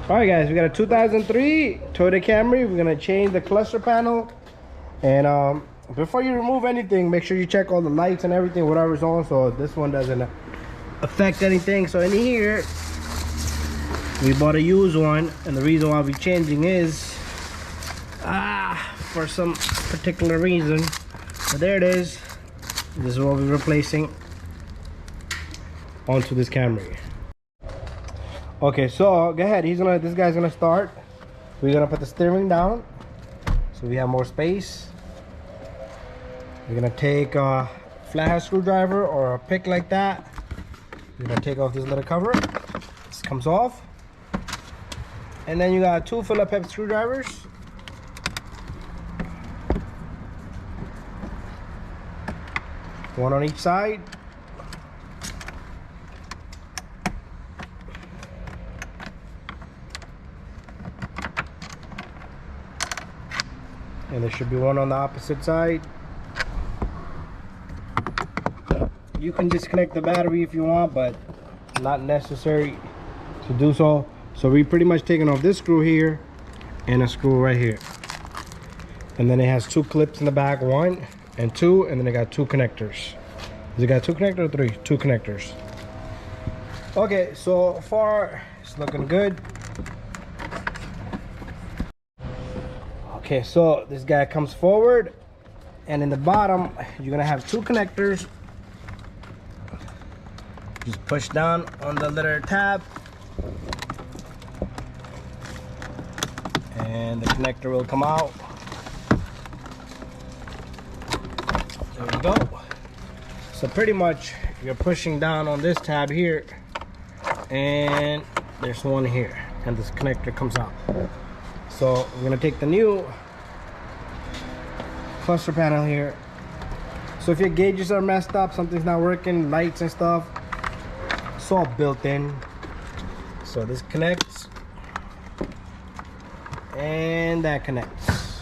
All right, guys, we got a 2003 Toyota Camry. We're gonna change the cluster panel, and before you remove anything, make sure you check all the lights and everything, whatever's on, so this one doesn't affect anything. So in here, we bought a used one, and the reason why we're changing is for some particular reason. So there it is. This is what we're replacing onto this Camry. Okay, so go ahead. This guy's gonna start. We're gonna put the steering down so we have more space. We're gonna take a flathead screwdriver or a pick like that. We're gonna take off this little cover. This comes off, and then you got two Phillips head screwdrivers. One on each side. And there should be one on the opposite side. You can disconnect the battery if you want, but not necessary to do so. So we pretty much taking off this screw here and a screw right here. And then it has two clips in the back, one and two, and then it got two connectors. Does it got two connectors or three? Two connectors. Okay, so far it's looking good. Okay, so this guy comes forward, and in the bottom you're gonna have two connectors. Just push down on the little tab, and the connector will come out. There we go. So pretty much you're pushing down on this tab here, and there's one here, and this connector comes out. So we're gonna take the new cluster panel here. So if your gauges are messed up, something's not working, lights and stuff, it's all built in. So this connects, and that connects.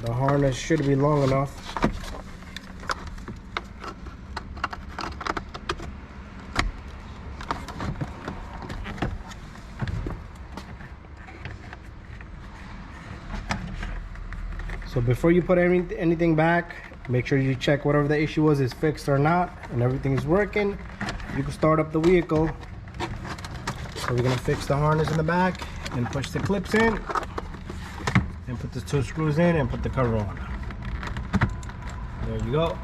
The harness should be long enough. So before you put anything back, make sure you check whatever the issue was is fixed or not, and everything is working. You can start up the vehicle. So we're gonna fix the harness in the back and push the clips in, and put the two screws in and put the cover on. There you go.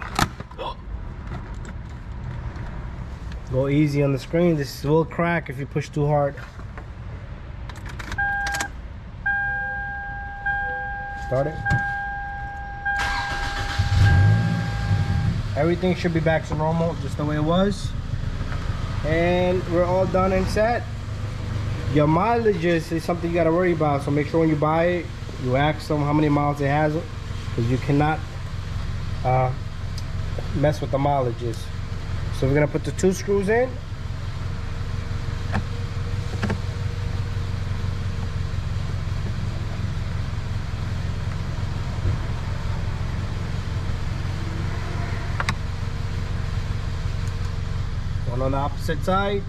Go easy on the screen. This will crack if you push too hard. Start it. Everything should be back to normal, just the way it was. And we're all done and set. Your mileages is something you gotta worry about, so make sure when you buy it, you ask them how many miles it has, because you cannot mess with the mileages. So we're gonna put the two screws in. One on the opposite side.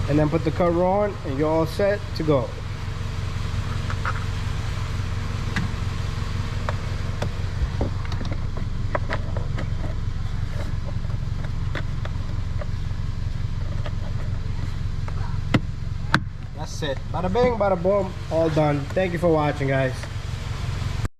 And then put the cover on, and you're all set to go. That's it. Bada bing, bada boom, all done. Thank you for watching, guys.